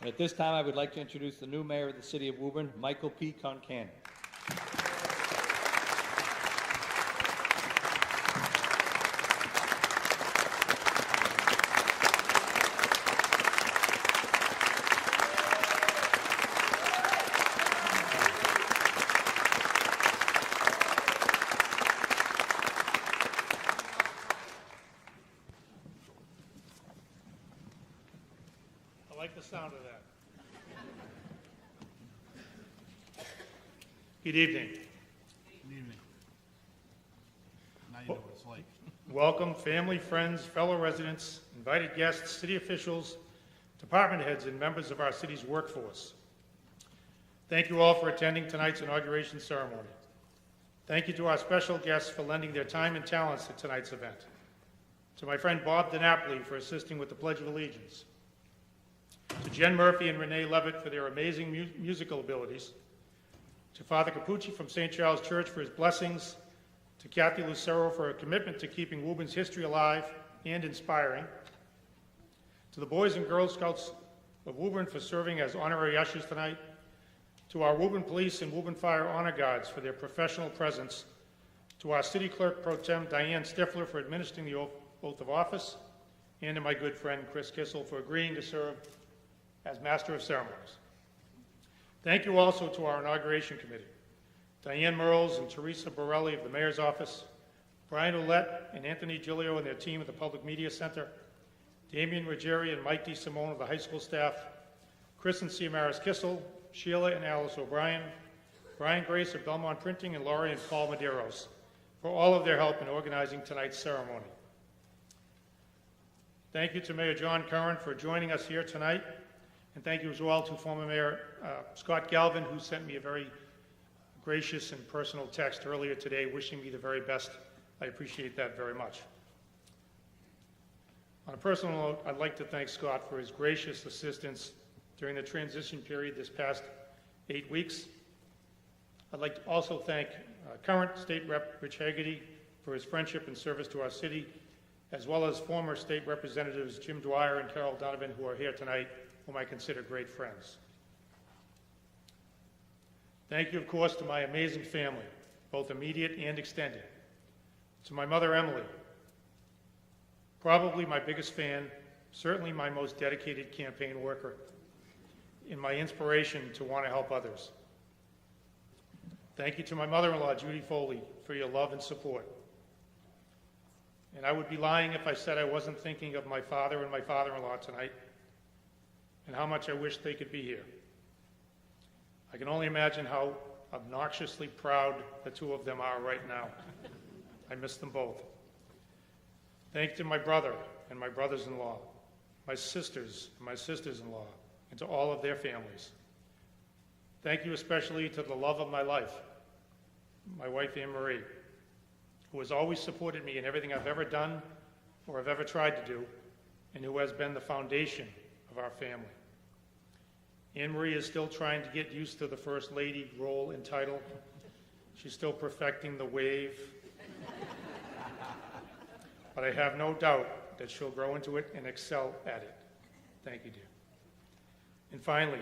And at this time, I would like to introduce the new mayor of the city of Woburn, Michael P. Concannon. I like the sound of that. Good evening. Good evening. Now you know what it's like. Welcome, family, friends, fellow residents, invited guests, city officials, department heads, and members of our city's workforce. Thank you all for attending tonight's inauguration ceremony. Thank you to our special guests for lending their time and talents to tonight's event. To my friend Bob DiNapoli for assisting with the Pledge of Allegiance. To Jen Murphy and Renee Levitt for their amazing musical abilities. To Father Capucci from St. Charles Church for his blessings. To Kathy Lucero for her commitment to keeping Woburn's history alive and inspiring. To the Boys and Girl Scouts of Woburn for serving as honorary ushers tonight. To our Woburn Police and Woburn Fire Honor Guards for their professional presence. To our City Clerk Pro Tem Diane Stifler for administering the oath of office. And to my good friend Chris Kissel for agreeing to serve as Master of Ceremonies. Thank you also to our Inauguration Committee, Diane Merles and Teresa Borelli of the Mayor's Office, Brian Ouellette and Anthony Giglio and their team at the Public Media Center, Damian Ruggieri and Mike DeSimone of the high school staff, Chris and Ciamaris Kissel, Sheila and Alice O'Brien, Brian Grace of Belmont Printing, and Laurie and Paul Medeiros for all of their help in organizing tonight's ceremony. Thank you to Mayor John Curran for joining us here tonight. And thank you as well to former Mayor Scott Galvin, who sent me a very gracious and personal text earlier today wishing me the very best. I appreciate that very much. On a personal note, I'd like to thank Scott for his gracious assistance during the transition period this past 8 weeks. I'd like to also thank current State Rep Rich Hagerty for his friendship and service to our city, as well as former State Representatives Jim Dwyer and Carol Donovan, who are here tonight, whom I consider great friends. Thank you, of course, to my amazing family, both immediate and extended. To my mother, Emily, probably my biggest fan, certainly my most dedicated campaign worker, and my inspiration to want to help others. Thank you to my mother-in-law, Judy Foley, for your love and support. And I would be lying if I said I wasn't thinking of my father and my father-in-law tonight, and how much I wish they could be here. I can only imagine how obnoxiously proud the two of them are right now. I miss them both. Thank you to my brother and my brothers-in-law, my sisters and my sisters-in-law, and to all of their families. Thank you especially to the love of my life, my wife Anne Marie, who has always supported me in everything I've ever done or have ever tried to do, and who has been the foundation of our family. Anne Marie is still trying to get used to the First Lady role and title. She's still perfecting the wave. But I have no doubt that she'll grow into it and excel at it. Thank you, dear. And finally,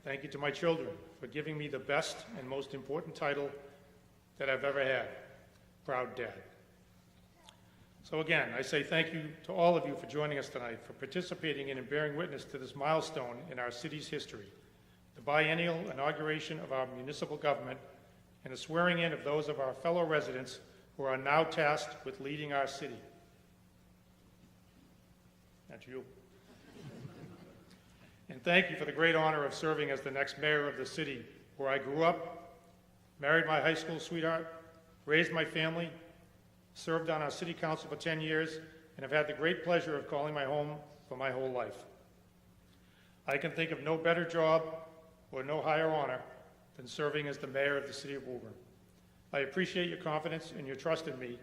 thank you to my children for giving me the best and most important title that I've ever had, Proud Dad. So again, I say thank you to all of you for joining us tonight, for participating in and bearing witness to this milestone in our city's history, the biennial inauguration of our municipal government and the swearing in of those of our fellow residents who are now tasked with leading our city. That's you. And thank you for the great honor of serving as the next mayor of the city, where I grew up, married my high school sweetheart, raised my family, served on our city council for 10 years, and have had the great pleasure of calling my home for my whole life. I can think of no better job or no higher honor than serving as the mayor of the city of Woburn. I appreciate your confidence and your trust in me,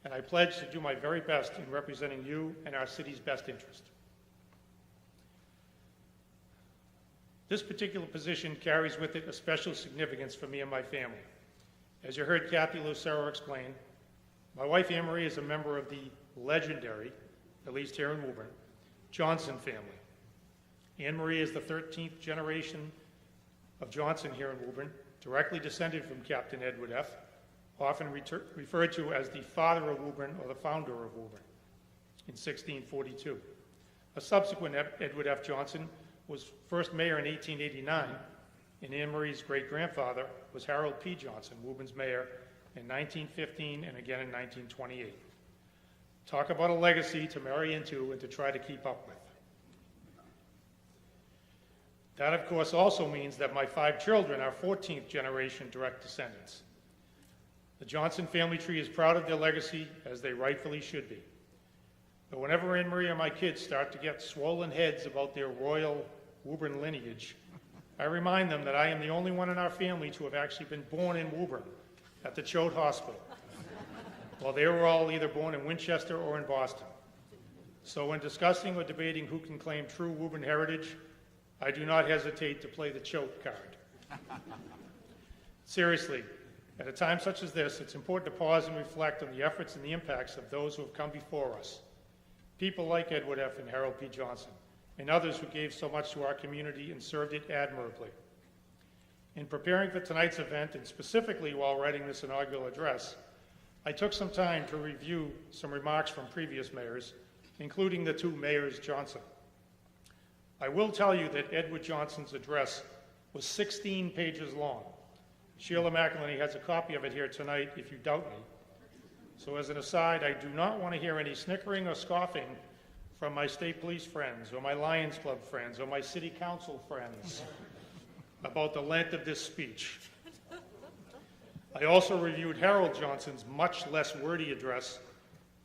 and I pledge to do my very best in representing you and our city's best interest. This particular position carries with it a special significance for me and my family. As you heard Kathy Lucero explain, my wife Anne Marie is a member of the legendary, at least here in Woburn, Johnson family. Anne Marie is the 13th generation of Johnson here in Woburn, directly descended from Captain Edward F., often referred to as the father of Woburn or the founder of Woburn, in 1642. A subsequent Edward F. Johnson was first mayor in 1889, and Anne Marie's great-grandfather was Harold P. Johnson, Woburn's mayor, in 1915 and again in 1928. Talk about a legacy to marry into and to try to keep up with. That, of course, also means that my 5 children are 14th generation direct descendants. The Johnson family tree is proud of their legacy, as they rightfully should be. But whenever Anne Marie or my kids start to get swollen heads about their royal Woburn lineage, I remind them that I am the only one in our family to have actually been born in Woburn at the Choate Hospital, while they were all either born in Winchester or in Boston. So when discussing or debating who can claim true Woburn heritage, I do not hesitate to play the Choate card. Seriously, at a time such as this, it's important to pause and reflect on the efforts and the impacts of those who have come before us. People like Edward F. and Harold P. Johnson, and others who gave so much to our community and served it admirably. In preparing for tonight's event, and specifically while writing this inaugural address, I took some time to review some remarks from previous mayors, including the 2 mayors Johnson. I will tell you that Edward Johnson's address was 16 pages long. Sheila McElhenney has a copy of it here tonight if you doubt me. So as an aside, I do not want to hear any snickering or scoffing from my state police friends or my Lions Club friends or my city council friends about the length of this speech. I also reviewed Harold Johnson's much less wordy address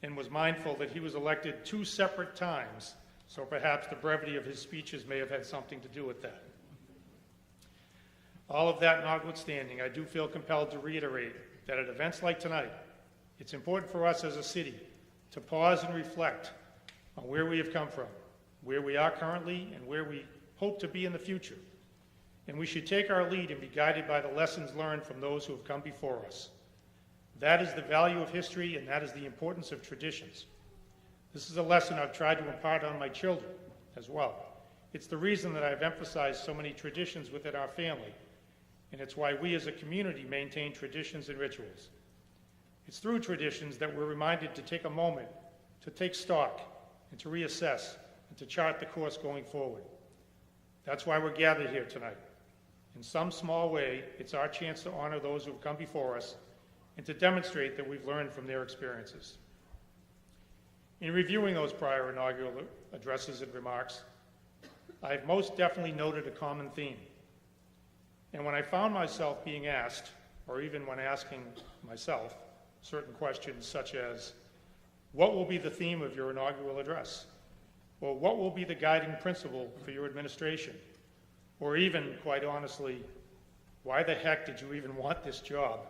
and was mindful that he was elected 2 separate times, so perhaps the brevity of his speeches may have had something to do with that. All of that notwithstanding, I do feel compelled to reiterate that at events like tonight, it's important for us as a city to pause and reflect on where we have come from, where we are currently, and where we hope to be in the future. And we should take our lead and be guided by the lessons learned from those who have come before us. That is the value of history, and that is the importance of traditions. This is a lesson I've tried to impart on my children as well. It's the reason that I've emphasized so many traditions within our family, and it's why we as a community maintain traditions and rituals. It's through traditions that we're reminded to take a moment to take stock and to reassess and to chart the course going forward. That's why we're gathered here tonight. In some small way, it's our chance to honor those who have come before us and to demonstrate that we've learned from their experiences. In reviewing those prior inaugural addresses and remarks, I've most definitely noted a common theme. And when I found myself being asked, or even when asking myself, certain questions such as, what will be the theme of your inaugural address? Or what will be the guiding principle for your administration? Or even, quite honestly, why the heck did you even want this job?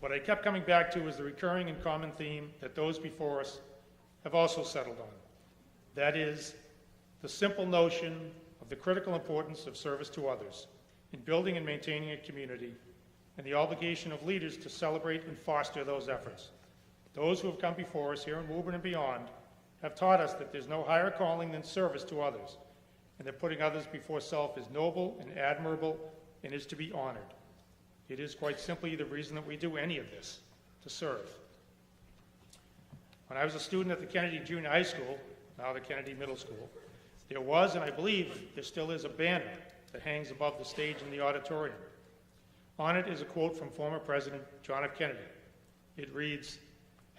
What I kept coming back to is the recurring and common theme that those before us have also settled on. That is, the simple notion of the critical importance of service to others in building and maintaining a community, and the obligation of leaders to celebrate and foster those efforts. Those who have come before us here in Woburn and beyond have taught us that there's no higher calling than service to others, and that putting others before self is noble and admirable and is to be honored. It is quite simply the reason that we do any of this, to serve. When I was a student at the Kennedy Junior High School, now the Kennedy Middle School, there was, and I believe there still is, a banner that hangs above the stage in the auditorium. On it is a quote from former President John F. Kennedy. It reads,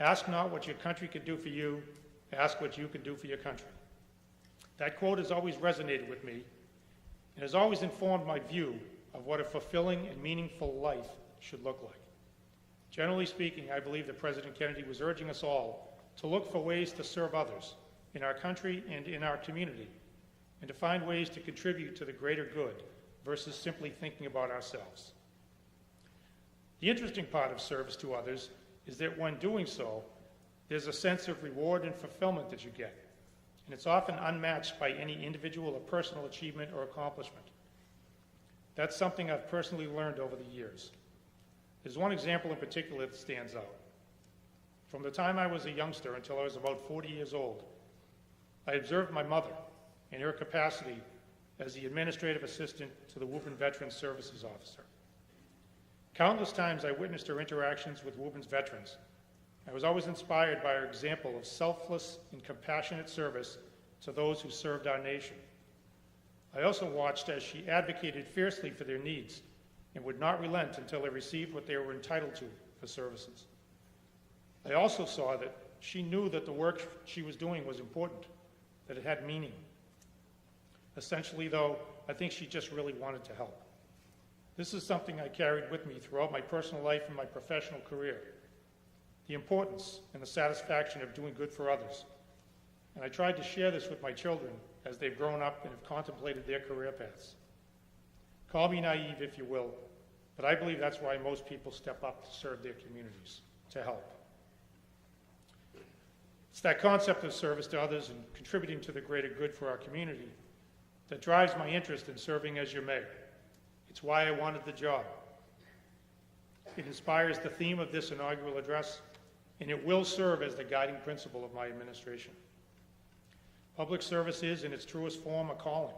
"Ask not what your country can do for you, ask what you can do for your country." That quote has always resonated with me and has always informed my view of what a fulfilling and meaningful life should look like. Generally speaking, I believe that President Kennedy was urging us all to look for ways to serve others in our country and in our community, and to find ways to contribute to the greater good versus simply thinking about ourselves. The interesting part of service to others is that when doing so, there's a sense of reward and fulfillment that you get, and it's often unmatched by any individual or personal achievement or accomplishment. That's something I've personally learned over the years. There's one example in particular that stands out. From the time I was a youngster until I was about 40 years old, I observed my mother, in her capacity as the administrative assistant to the Woburn Veterans Services Officer. Countless times I witnessed her interactions with Woburn's veterans. I was always inspired by her example of selfless and compassionate service to those who served our nation. I also watched as she advocated fiercely for their needs and would not relent until they received what they were entitled to for services. I also saw that she knew that the work she was doing was important, that it had meaning. Essentially, though, I think she just really wanted to help. This is something I carried with me throughout my personal life and my professional career, the importance and the satisfaction of doing good for others. And I tried to share this with my children as they've grown up and have contemplated their career paths. Call me naive, if you will, but I believe that's why most people step up to serve their communities, to help. It's that concept of service to others and contributing to the greater good for our community that drives my interest in serving as your mayor. It's why I wanted the job. It inspires the theme of this inaugural address, and it will serve as the guiding principle of my administration. Public service is, in its truest form, a calling,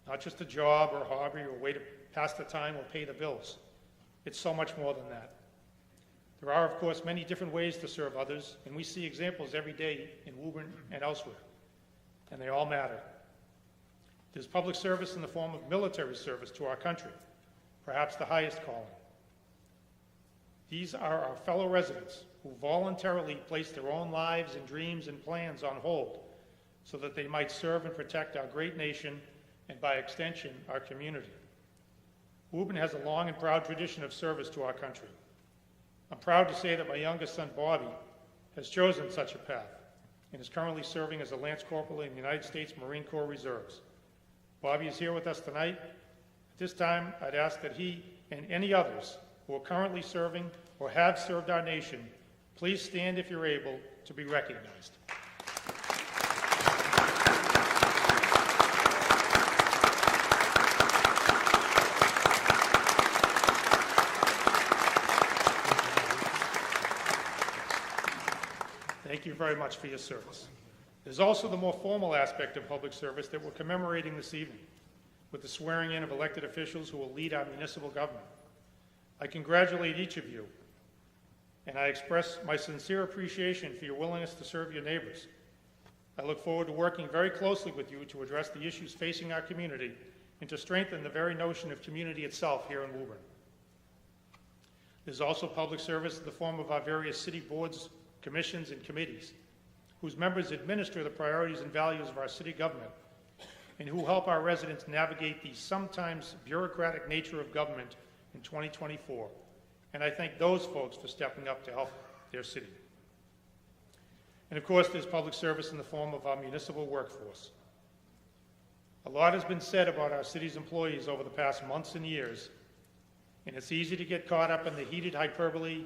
not just a job or a hobby or a way to pass the time or pay the bills. It's so much more than that. There are, of course, many different ways to serve others, and we see examples every day in Woburn and elsewhere, and they all matter. There's public service in the form of military service to our country, perhaps the highest calling. These are our fellow residents who voluntarily place their own lives and dreams and plans on hold so that they might serve and protect our great nation and, by extension, our community. Woburn has a long and proud tradition of service to our country. I'm proud to say that my youngest son, Bobby, has chosen such a path and is currently serving as a Lance Corporal in the United States Marine Corps Reserves. Bobby is here with us tonight. At this time, I'd ask that he and any others who are currently serving or have served our nation, please stand if you're able to be recognized. Thank you very much for your service. There's also the more formal aspect of public service that we're commemorating this evening, with the swearing in of elected officials who will lead our municipal government. I congratulate each of you, and I express my sincere appreciation for your willingness to serve your neighbors. I look forward to working very closely with you to address the issues facing our community and to strengthen the very notion of community itself here in Woburn. There's also public service in the form of our various city boards, commissions, and committees, whose members administer the priorities and values of our city government and who help our residents navigate the sometimes bureaucratic nature of government in 2024. And I thank those folks for stepping up to help their city. And of course, there's public service in the form of our municipal workforce. A lot has been said about our city's employees over the past months and years, and it's easy to get caught up in the heated hyperbole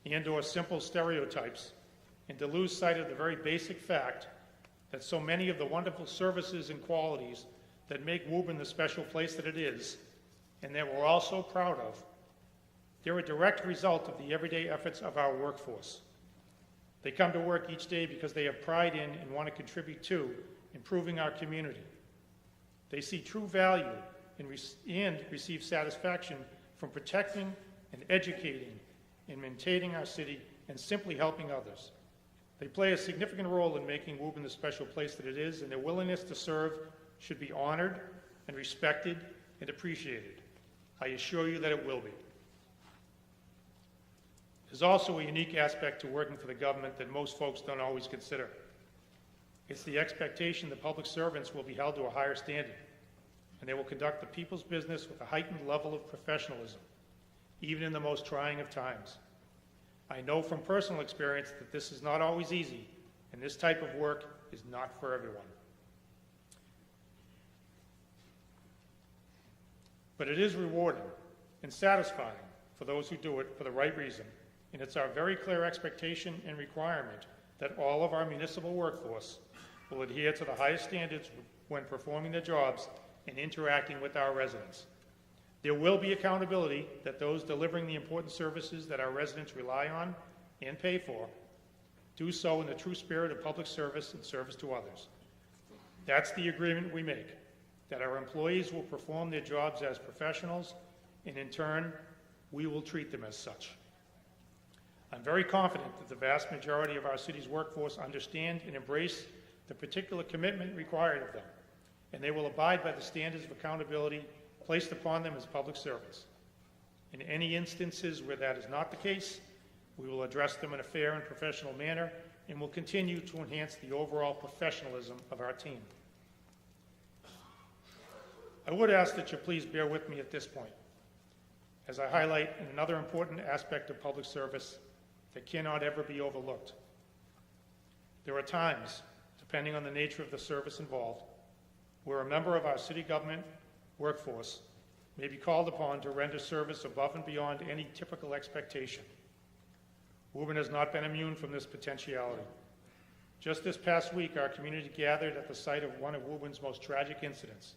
and/or simple stereotypes, and to lose sight of the very basic fact that so many of the wonderful services and qualities that make Woburn the special place that it is, and that we're all so proud of, they're a direct result of the everyday efforts of our workforce. They come to work each day because they have pride in and want to contribute to improving our community. They see true value and receive satisfaction from protecting and educating and maintaining our city and simply helping others. They play a significant role in making Woburn the special place that it is, and their willingness to serve should be honored and respected and appreciated. I assure you that it will be. There's also a unique aspect to working for the government that most folks don't always consider. It's the expectation that public servants will be held to a higher standard, and they will conduct the people's business with a heightened level of professionalism, even in the most trying of times. I know from personal experience that this is not always easy, and this type of work is not for everyone. But it is rewarding and satisfying for those who do it for the right reason, and it's our very clear expectation and requirement that all of our municipal workforce will adhere to the highest standards when performing their jobs and interacting with our residents. There will be accountability that those delivering the important services that our residents rely on and pay for do so in the true spirit of public service and service to others. That's the agreement we make, that our employees will perform their jobs as professionals, and in turn, we will treat them as such. I'm very confident that the vast majority of our city's workforce understand and embrace the particular commitment required of them, and they will abide by the standards of accountability placed upon them as public servants. In any instances where that is not the case, we will address them in a fair and professional manner and will continue to enhance the overall professionalism of our team. I would ask that you please bear with me at this point, as I highlight another important aspect of public service that cannot ever be overlooked. There are times, depending on the nature of the service involved, where a member of our city government workforce may be called upon to render service above and beyond any typical expectation. Woburn has not been immune from this potentiality. Just this past week, our community gathered at the site of one of Woburn's most tragic incidents,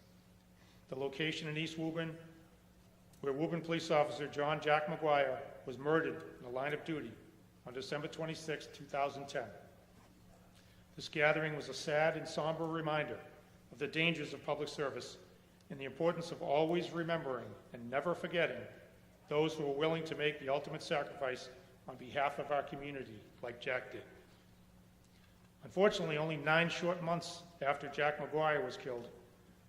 the location in East Woburn where Woburn police officer John Jack McGuire was murdered in the line of duty on December 26, 2010. This gathering was a sad and somber reminder of the dangers of public service and the importance of always remembering and never forgetting those who are willing to make the ultimate sacrifice on behalf of our community, like Jack did. Unfortunately, only 9 short months after Jack McGuire was killed,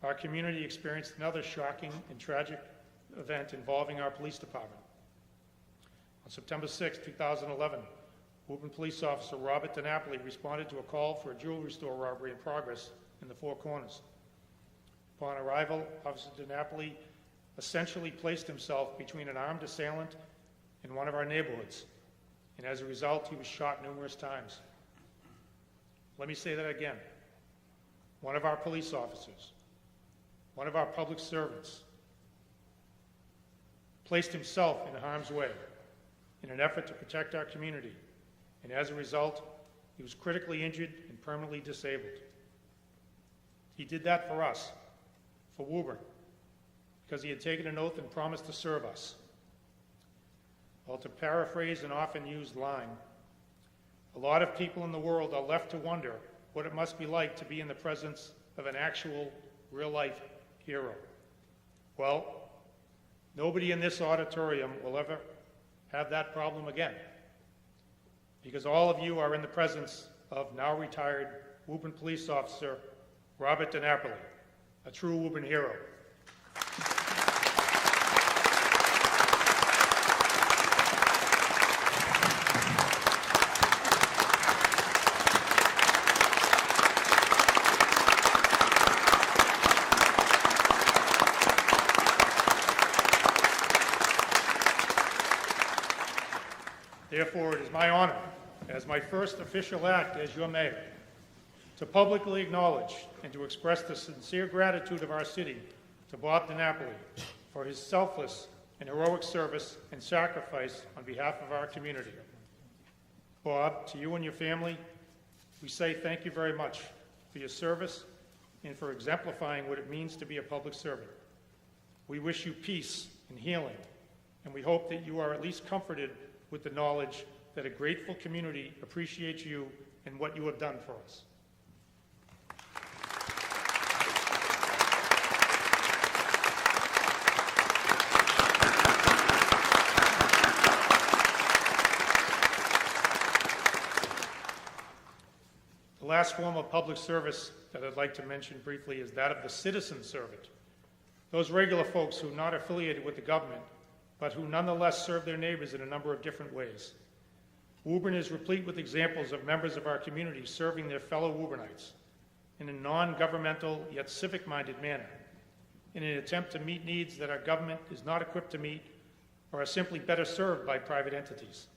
our community experienced another shocking and tragic event involving our police department. On September 6, 2011, Woburn police officer Robert DiNapoli responded to a call for a jewelry store robbery in progress in the Four Corners. Upon arrival, Officer DiNapoli essentially placed himself between an armed assailant and one of our neighborhoods, and as a result, he was shot numerous times. Let me say that again. One of our police officers, one of our public servants, placed himself in harm's way in an effort to protect our community, and as a result, he was critically injured and permanently disabled. He did that for us, for Woburn, because he had taken an oath and promised to serve us. Well, to paraphrase an often used line, a lot of people in the world are left to wonder what it must be like to be in the presence of an actual, real-life hero. Well, nobody in this auditorium will ever have that problem again, because all of you are in the presence of now retired Woburn police officer Robert DiNapoli, a true Woburn hero. Therefore, it is my honor, as my first official act as your mayor, to publicly acknowledge and to express the sincere gratitude of our city to Bob DiNapoli for his selfless and heroic service and sacrifice on behalf of our community. Bob, to you and your family, we say thank you very much for your service and for exemplifying what it means to be a public servant. We wish you peace and healing, and we hope that you are at least comforted with the knowledge that a grateful community appreciates you and what you have done for us. The last form of public service that I'd like to mention briefly is that of the citizen servant. Those regular folks who are not affiliated with the government, but who nonetheless serve their neighbors in a number of different ways. Woburn is replete with examples of members of our community serving their fellow Woburnites in a non-governmental yet civic-minded manner, in an attempt to meet needs that our government is not equipped to meet or are simply better served by private entities.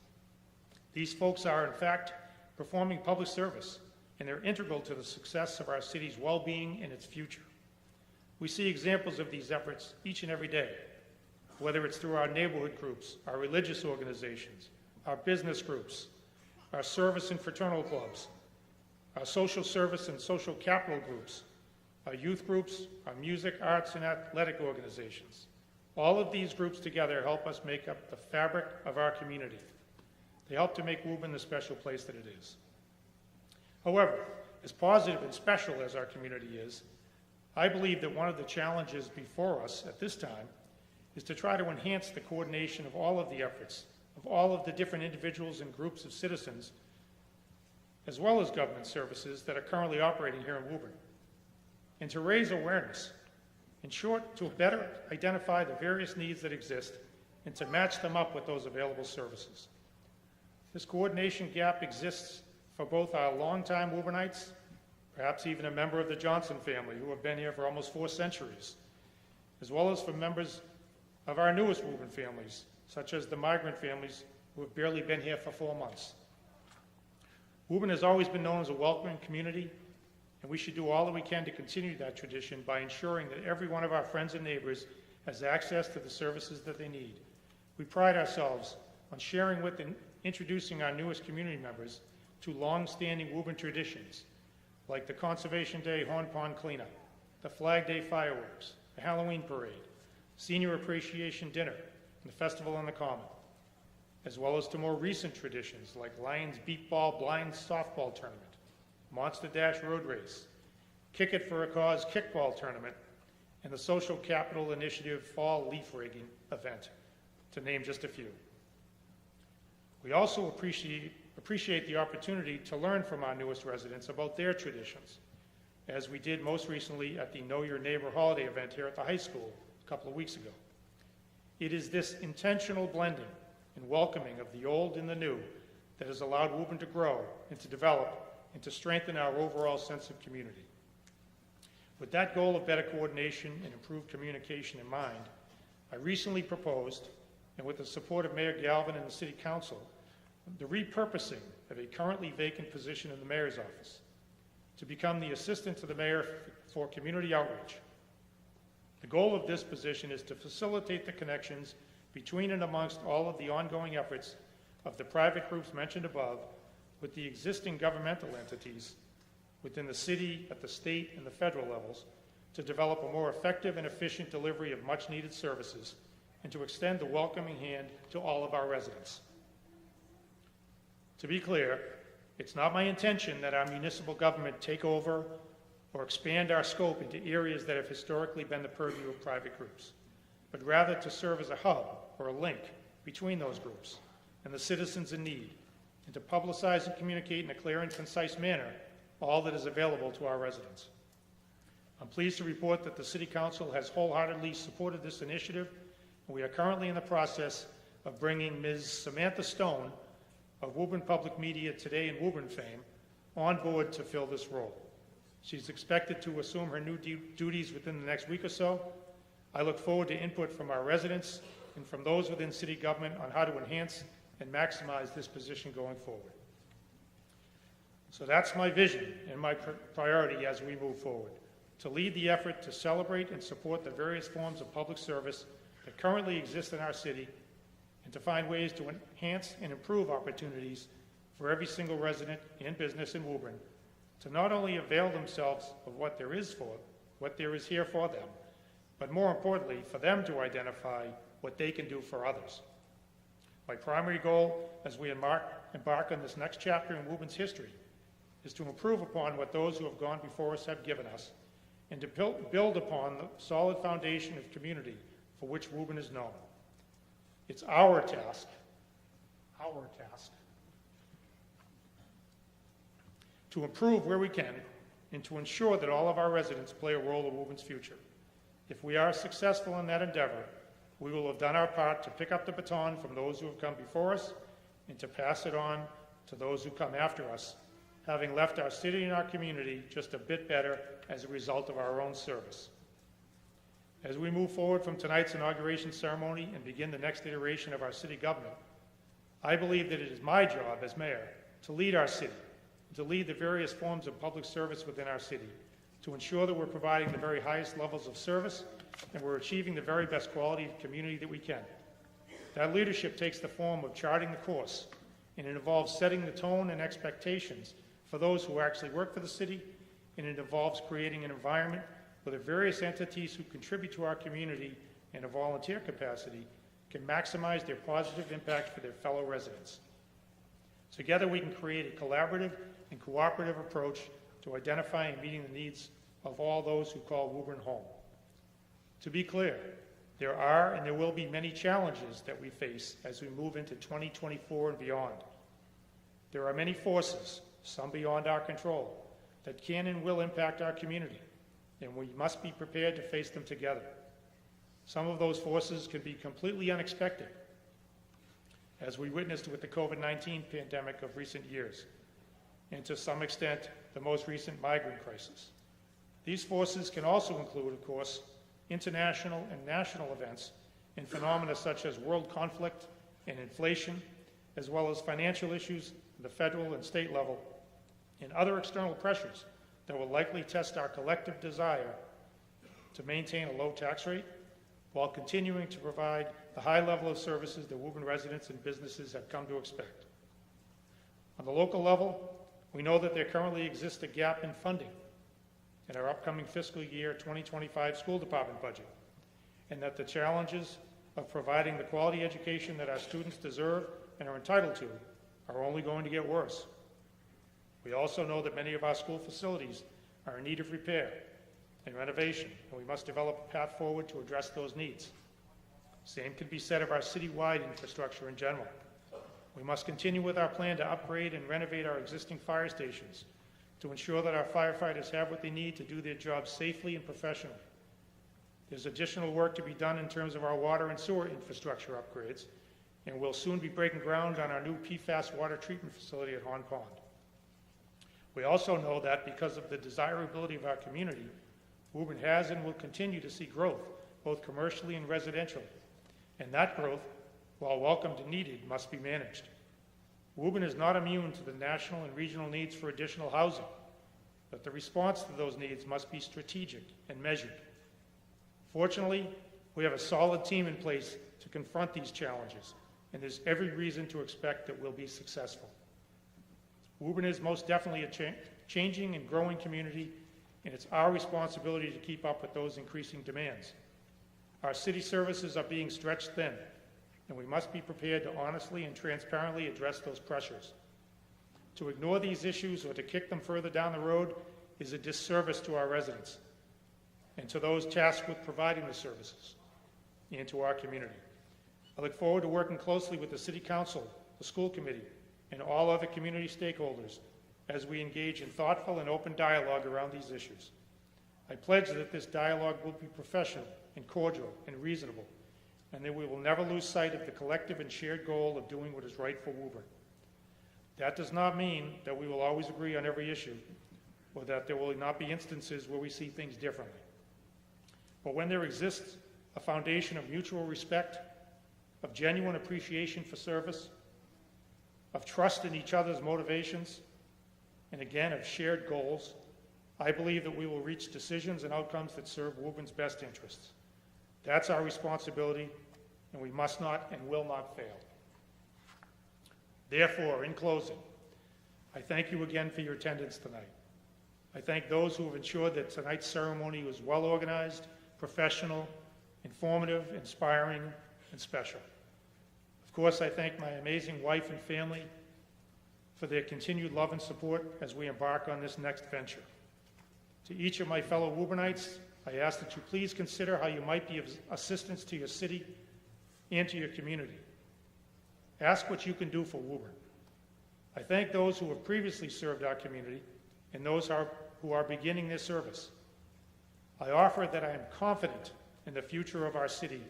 These folks are, in fact, performing public service, and they're integral to the success of our city's well-being and its future. We see examples of these efforts each and every day, whether it's through our neighborhood groups, our religious organizations, our business groups, our service and fraternal clubs, our social service and social capital groups, our youth groups, our music, arts, and athletic organizations. All of these groups together help us make up the fabric of our community. They help to make Woburn the special place that it is. However, as positive and special as our community is, I believe that one of the challenges before us at this time is to try to enhance the coordination of all of the efforts of all of the different individuals and groups of citizens, as well as government services that are currently operating here in Woburn, and to raise awareness, in short, to better identify the various needs that exist and to match them up with those available services. This coordination gap exists for both our longtime Woburneites, perhaps even a member of the Johnson family who have been here for almost 4 centuries, as well as for members of our newest Woburn families, such as the migrant families who have barely been here for 4 months. Woburn has always been known as a welcoming community, and we should do all that we can to continue that tradition by ensuring that every one of our friends and neighbors has access to the services that they need. We pride ourselves on sharing with and introducing our newest community members to long-standing Woburn traditions, like the Conservation Day Horn Pond Cleanup, the Flag Day Fireworks, the Halloween Parade, Senior Appreciation Dinner, and the Festival on the Common, as well as to more recent traditions like Lions Beat Ball Blind Softball Tournament, Monster Dash Road Race, Kick It for a Cause Kickball Tournament, and the Social Capital Initiative Fall Leaf Rigging event, to name just a few. We also appreciate the opportunity to learn from our newest residents about their traditions, as we did most recently at the Know Your Neighbor holiday event here at the high school a couple of weeks ago. It is this intentional blending and welcoming of the old and the new that has allowed Woburn to grow and to develop and to strengthen our overall sense of community. With that goal of better coordination and improved communication in mind, I recently proposed, and with the support of Mayor Galvin and the City Council, the repurposing of a currently vacant position in the Mayor's office to become the Assistant to the Mayor for Community Outreach. The goal of this position is to facilitate the connections between and amongst all of the ongoing efforts of the private groups mentioned above with the existing governmental entities within the city, at the state, and the federal levels to develop a more effective and efficient delivery of much-needed services and to extend the welcoming hand to all of our residents. To be clear, it's not my intention that our municipal government take over or expand our scope into areas that have historically been the purview of private groups, but rather to serve as a hub or a link between those groups and the citizens in need, and to publicize and communicate in a clear and concise manner all that is available to our residents. I'm pleased to report that the City Council has wholeheartedly supported this initiative, and we are currently in the process of bringing Ms. Samantha Stone of Woburn Public Media Today and Woburn fame on board to fill this role. She's expected to assume her new duties within the next week or so. I look forward to input from our residents and from those within city government on how to enhance and maximize this position going forward. So that's my vision and my priority as we move forward, to lead the effort to celebrate and support the various forms of public service that currently exist in our city, and to find ways to enhance and improve opportunities for every single resident and business in Woburn to not only avail themselves of what there is here for them, but more importantly, for them to identify what they can do for others. My primary goal as we embark on this next chapter in Woburn's history is to improve upon what those who have gone before us have given us, and to build upon the solid foundation of community for which Woburn is known. It's our task, to improve where we can and to ensure that all of our residents play a role in Woburn's future. If we are successful in that endeavor, we will have done our part to pick up the baton from those who have come before us and to pass it on to those who come after us, having left our city and our community just a bit better as a result of our own service. As we move forward from tonight's inauguration ceremony and begin the next iteration of our city government, I believe that it is my job as mayor to lead our city, to lead the various forms of public service within our city, to ensure that we're providing the very highest levels of service and we're achieving the very best quality of community that we can. That leadership takes the form of charting the course, and it involves setting the tone and expectations for those who actually work for the city, and it involves creating an environment where the various entities who contribute to our community in a volunteer capacity can maximize their positive impact for their fellow residents. Together we can create a collaborative and cooperative approach to identifying and meeting the needs of all those who call Woburn home. To be clear, there are and there will be many challenges that we face as we move into 2024 and beyond. There are many forces, some beyond our control, that can and will impact our community, and we must be prepared to face them together. Some of those forces can be completely unexpected, as we witnessed with the COVID-19 pandemic of recent years, and to some extent, the most recent migrant crisis. These forces can also include, of course, international and national events and phenomena such as world conflict and inflation, as well as financial issues at the federal and state level, and other external pressures that will likely test our collective desire to maintain a low tax rate while continuing to provide the high level of services that Woburn residents and businesses have come to expect. On the local level, we know that there currently exists a gap in funding in our upcoming fiscal year 2025 school department budget, and that the challenges of providing the quality education that our students deserve and are entitled to are only going to get worse. We also know that many of our school facilities are in need of repair and renovation, and we must develop a path forward to address those needs. Same can be said of our citywide infrastructure in general. We must continue with our plan to upgrade and renovate our existing fire stations to ensure that our firefighters have what they need to do their jobs safely and professionally. There's additional work to be done in terms of our water and sewer infrastructure upgrades, and we'll soon be breaking ground on our new PFAS water treatment facility at Horn Pond. We also know that because of the desirability of our community, Woburn has and will continue to see growth, both commercially and residentially, and that growth, while welcomed and needed, must be managed. Woburn is not immune to the national and regional needs for additional housing, but the response to those needs must be strategic and measured. Fortunately, we have a solid team in place to confront these challenges, and there's every reason to expect that we'll be successful. Woburn is most definitely a changing and growing community, and it's our responsibility to keep up with those increasing demands. Our city services are being stretched thin, and we must be prepared to honestly and transparently address those pressures. To ignore these issues or to kick them further down the road is a disservice to our residents and to those tasked with providing the services and to our community. I look forward to working closely with the City Council, the school committee, and all other community stakeholders as we engage in thoughtful and open dialogue around these issues. I pledge that this dialogue will be professional and cordial and reasonable, and that we will never lose sight of the collective and shared goal of doing what is right for Woburn. That does not mean that we will always agree on every issue, or that there will not be instances where we see things differently. But when there exists a foundation of mutual respect, of genuine appreciation for service, of trust in each other's motivations, and again, of shared goals, I believe that we will reach decisions and outcomes that serve Woburn's best interests. That's our responsibility, and we must not and will not fail. Therefore, in closing, I thank you again for your attendance tonight. I thank those who have ensured that tonight's ceremony was well organized, professional, informative, inspiring, and special. Of course, I thank my amazing wife and family for their continued love and support as we embark on this next venture. To each of my fellow Woburnites, I ask that you please consider how you might be of assistance to your city and to your community. Ask what you can do for Woburn. I thank those who have previously served our community and those who are beginning their service. I offer that I am confident in the future of our city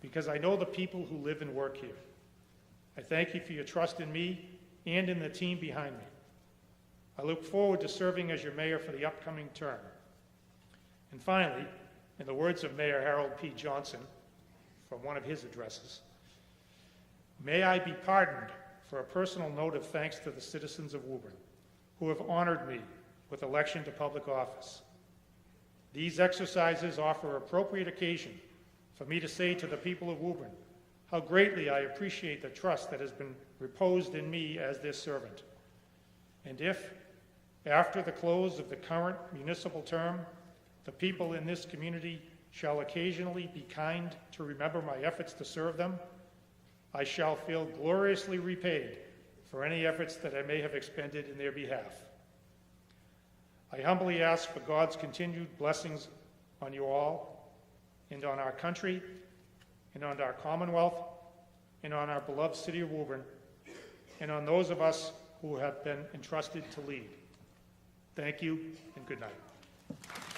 because I know the people who live and work here. I thank you for your trust in me and in the team behind me. I look forward to serving as your mayor for the upcoming term. And finally, in the words of Mayor Harold P. Johnson from one of his addresses, may I be pardoned for a personal note of thanks to the citizens of Woburn who have honored me with election to public office. These exercises offer appropriate occasion for me to say to the people of Woburn how greatly I appreciate the trust that has been reposed in me as their servant. And if, after the close of the current municipal term, the people in this community shall occasionally be kind to remember my efforts to serve them, I shall feel gloriously repaid for any efforts that I may have expended in their behalf. I humbly ask for God's continued blessings on you all, and on our country, and on our Commonwealth, and on our beloved city of Woburn, and on those of us who have been entrusted to lead. Thank you, and good night.